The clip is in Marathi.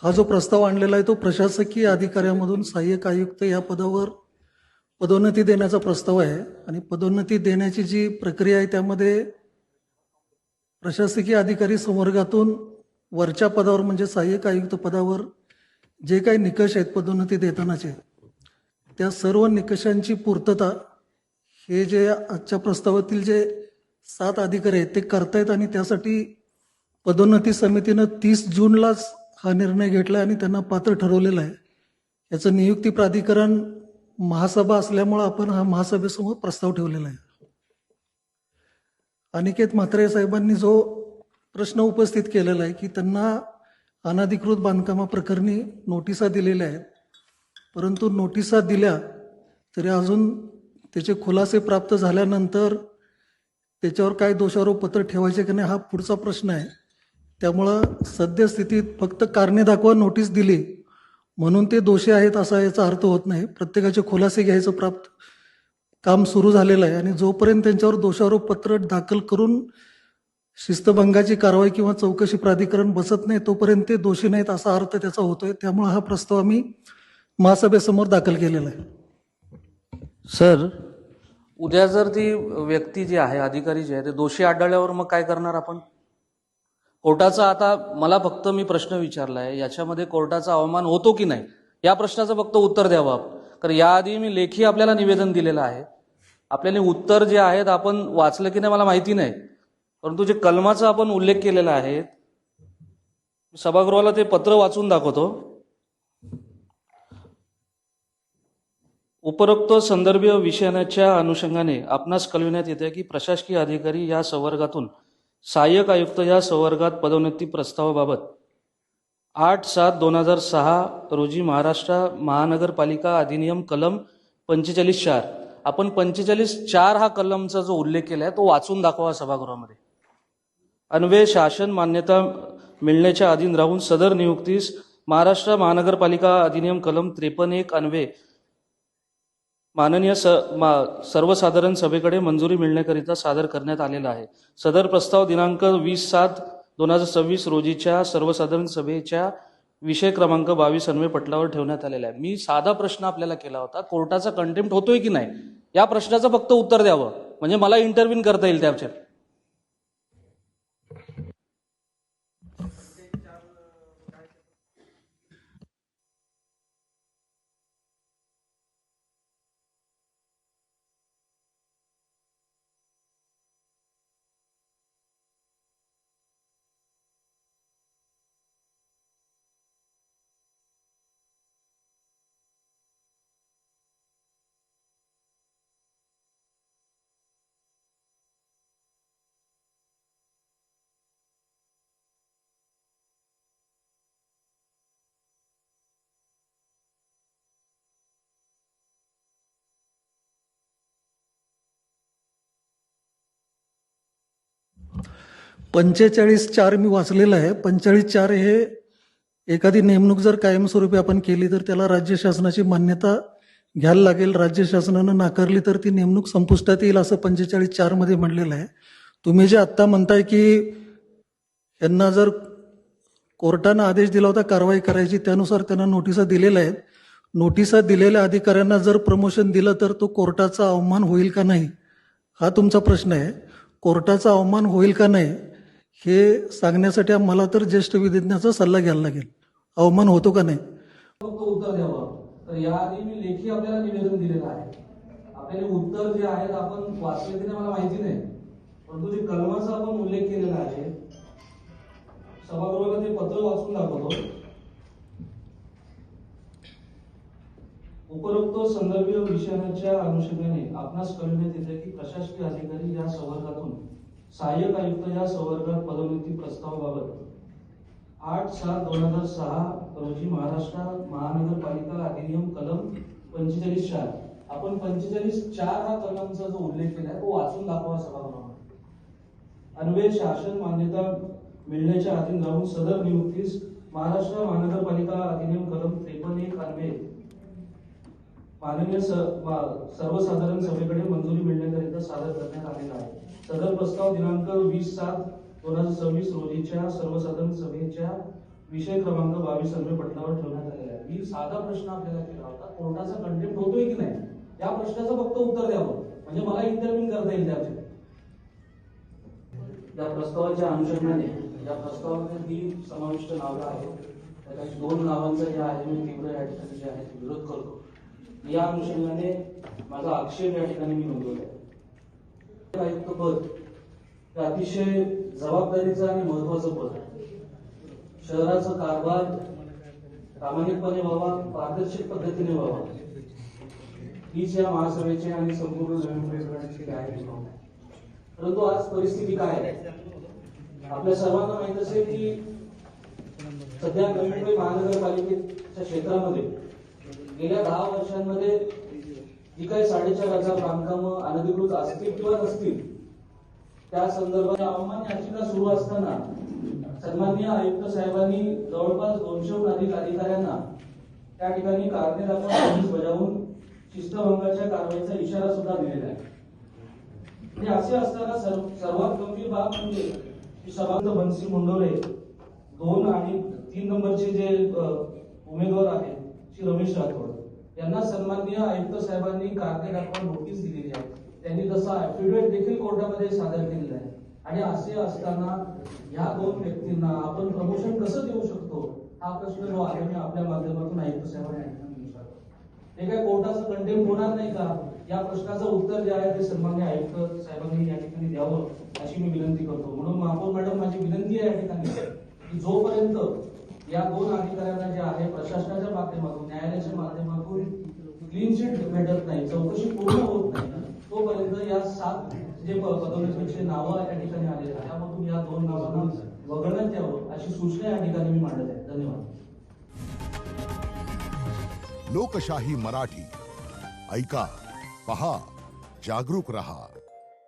हा जो प्रस्ताव आणलेला आहे तो प्रशासकीय अधिकाऱ्यामधून सहाय्यक आयुक्त या पदावर पदोन्नती देण्याचा प्रस्ताव आहे आणि पदोन्नती देण्याची जी प्रक्रिया आहे त्यामध्ये प्रशासकीय अधिकारी संवर्गातून वरच्या पदावर म्हणजे सहाय्यक आयुक्त पदावर जे काही निकष आहेत पदोन्नती देतानाचे त्या सर्व निकषांची पूर्तता हे जे आजच्या प्रस्तावातील जे 7 अधिकारी आहेत ते करतायत आणि त्यासाठी पदोन्नती समितीनं 30 जूनलाच हा निर्णय घेतला आणि त्यांना पात्र ठरवलेला आहे. याचं नियुक्ती प्राधिकरण महासभा असल्यामुळं आपण हा महासभेसमोर प्रस्ताव ठेवलेला आहे. अनिकेत म्हात्रे साहेबांनी जो प्रश्न उपस्थित केलेला आहे की त्यांना अनधिकृत बांधकामाप्रकरणी नोटिसा दिलेल्या आहेत, परंतु नोटिसा दिल्या तरी अजून त्याचे खुलासे प्राप्त झाल्यानंतर त्याच्यावर काय दोषारोपपत्र ठेवायचे की नाही हा पुढचा प्रश्न आहे. त्यामुळं सद्यस्थितीत फक्त कारणे दाखवा नोटीस दिली म्हणून ते दोषी आहेत असा याचा अर्थ होत नाही. प्रत्येकाचे खुलासे घ्यायचं प्राप्त काम सुरू झालेलं आहे आणि जोपर्यंत त्यांच्यावर दोषारोपपत्र दाखल करून शिस्तभंगाची कारवाई किंवा चौकशी प्राधिकरण बसत नाही तोपर्यंत ते दोषी नाहीत असा अर्थ त्याचा होतोय. त्यामुळे हा प्रस्ताव आम्ही महासभेसमोर दाखल केलेला आहे. सर, उद्या जर ती व्यक्ती जी आहे, अधिकारी जे आहे ते दोषी आढळल्यावर मग काय करणार आपण? कोर्टाचा आता मला फक्त मी प्रश्न विचारलाय, याच्यामध्ये कोर्टाचा अवमान होतो की नाही या प्रश्नाचं फक्त उत्तर द्यावं. कारण याआधी मी लेखी आपल्याला निवेदन दिलेलं आहे. आपल्याला उत्तर जे आहेत आपण वाचलं की नाही मला माहिती नाही, परंतु जे कलमाचा आपण उल्लेख केलेला आहे सभागृहाला ते पत्र वाचून दाखवतो. उपरोक्त संदर्भीय विषयाच्या अनुषंगाने आपणास कळविण्यात येते की प्रशासकीय अधिकारी या संवर्गातून सहाय्यक आयुक्त या संवर्गात पदोन्नती प्रस्तावाबाबत 8/7/2006 रोजी महाराष्ट्र महानगरपालिका अधिनियम कलम 45(4). आपण 45(4) हा कलमचा जो उल्लेख केला आहे तो वाचून दाखवा सभागृहामध्ये. अन्वये शासन मान्यता मिळण्याच्या अधीन राहून सदर नियुक्तीस महाराष्ट्र महानगरपालिका अधिनियम कलम 53(1) अन्वये माननीय सर्वसाधारण सभेकडे मंजुरी मिळण्याकरिता सादर करण्यात आलेला आहे. सदर प्रस्ताव दिनांक 20/7/2026 रोजीच्या सर्वसाधारण सभेच्या विषय क्रमांक 22 अन्वये पटलावर ठेवण्यात आलेला आहे. मी साधा प्रश्न आपल्याला केला होता, कोर्टाचा कंटेम्प्ट होतोय की नाही या प्रश्नाचं फक्त उत्तर द्यावं म्हणजे मला इंटरव्ह्यू करता येईल त्याच्या. पंचेचाळीस 4 मी वाचलेलं आहे. 45(4) हे एखादी नेमणूक जर कायमस्वरूपी आपण केली तर त्याला राज्य शासनाची मान्यता घ्यायला लागेल. राज्य शासनानं नाकारली तर ती नेमणूक संपुष्टात येईल असं 45(4) मध्ये म्हणलेलं आहे. तुम्ही जे आत्ता म्हणताय की यांना जर कोर्टानं आदेश दिला होता कारवाई करायची त्यानुसार त्यांना नोटिसा दिलेल्या आहेत. नोटिसा दिलेल्या अधिकाऱ्यांना जर प्रमोशन दिलं तर तो कोर्टाचा अवमान होईल का नाही हा तुमचा प्रश्न आहे. कोर्टाचा अवमान होईल का नाही हे सांगण्यासाठी मला तर ज्येष्ठ विधिज्ञाचा सल्ला घ्यायला लागेल. अवमान होतो का नाही उत्तर द्यावं. तर याआधी मी लेखी आपल्याला निवेदन दिलेलं आहे. आपल्याला उत्तर जे आहेत आपण वाचले की नाही मला माहिती नाही, परंतु जे कलमाचा आपण उल्लेख केलेला आहे सभागृहाला ते पत्र वाचून दाखवतो. उपरोक्त संदर्भीय विषयाच्या अनुषंगाने आपणास कळविण्यात येते की प्रशासकीय अधिकारी या संवर्गातून सहाय्यक आयुक्त या संवर्गात पदोन्नती प्रस्तावाबाबत 8/7/2006 रोजी महाराष्ट्र महानगरपालिका अधिनियम कलम 45(4). आपण 45(4) हा कलमचा जो उल्लेख केलाय तो वाचून दाखवा सभागृहामध्ये. अन्वये शासन मान्यता मिळण्याच्या अधीन राहून सदर नियुक्तीस महाराष्ट्र महानगरपालिका अधिनियम कलम 53(1) अन्वये माननीय सर्वसाधारण सभेकडे मंजुरी मिळण्याकरिता सादर करण्यात आलेला आहे. सदर प्रस्ताव दिनांक 20/7/2026 रोजीच्या सर्वसाधारण सभेच्या विषय क्रमांक 22 सर्वे पटलावर ठेवण्यात आलेला आहे. मी साधा प्रश्न आपल्याला केला होता, कोर्टाचा कंटेम्प्ट होतोय की नाही या प्रश्नाचं फक्त उत्तर द्यावं, म्हणजे मला इंटरव्ह्यू करता येईल त्याचे. या प्रस्तावाच्या अनुषंगाने या प्रस्तावामध्ये 3 समाविष्ट नावं आहेत, त्याच्यात 2 नावांचा जे आहे मी तीव्र या ठिकाणी जे आहे विरोध करतो. या अनुषंगाने माझा आक्षेप या ठिकाणी मी नोंदवला आहे. आयुक्त पद हे अतिशय जबाबदारीचं आणि महत्वाचं पद आहे. शहराचा कारभार प्रामाणिकपणे व्हावा, पारदर्शक पद्धतीने व्हावा, हीच या महासभेची आणि संपूर्ण नवीन परिसराची आहे. परंतु आज परिस्थिती काय आहे आपल्या सर्वांना माहित असेल की सध्या नवी मुंबई महानगरपालिकेच्या क्षेत्रामध्ये गेल्या 10 वर्षांमध्ये जी काही 4,500 बांधकामं अनधिकृत असतील किंवा नसतील त्या संदर्भात अवमान याचिका सुरू असताना सन्माननीय आयुक्त साहेबांनी जवळपास 200हून अधिक अधिकाऱ्यांना त्या ठिकाणी कारणे दाखवा नोटीस बजावून शिस्तभंगाच्या कारवाईचा इशारा सुद्धा दिलेला आहे. आणि असे असताना सर्वात गंभीर बाब म्हणजे सभागृह बनसी मुंडोरे 2 आणि 3 नंबरचे जे उमेदवार आहेत श्री रमेश राठोड यांना सन्माननीय आयुक्त साहेबांनी कारणे दाखवा नोटीस दिलेली आहे. त्यांनी तसा ऍफिडेव्हिट देखील कोर्टामध्ये सादर केलेला आहे. आणि असे असताना या 2 व्यक्तींना आपण प्रमोशन कसं देऊ शकतो हा प्रश्न जो आहे मी आपल्या माध्यमातून आयुक्त साहेबांना विचारतो. हे काय कोर्टाचं कंटेम्प्ट होणार नाही का या प्रश्नाचं उत्तर जे आहे ते सन्माननीय आयुक्त साहेबांनी या ठिकाणी द्यावं अशी मी विनंती करतो. म्हणून महापौर मॅडम माझी विनंती आहे या ठिकाणी की जोपर्यंत या 2 अधिकाऱ्यांना जे आहे प्रशासनाच्या माध्यमातून न्यायालयाच्या माध्यमातून क्लीन चिट भेटत नाही, चौकशी पूर्ण होत नाही, तोपर्यंत या 7 जे पदोन्नतीचे नावं या ठिकाणी आले त्यामधून या 2 नावांना वगळण्यात यावं अशी सूचना या ठिकाणी मी मांडत आहे. धन्यवाद. लोकशाही मराठी ऐका, पहा, जागरूक रहा.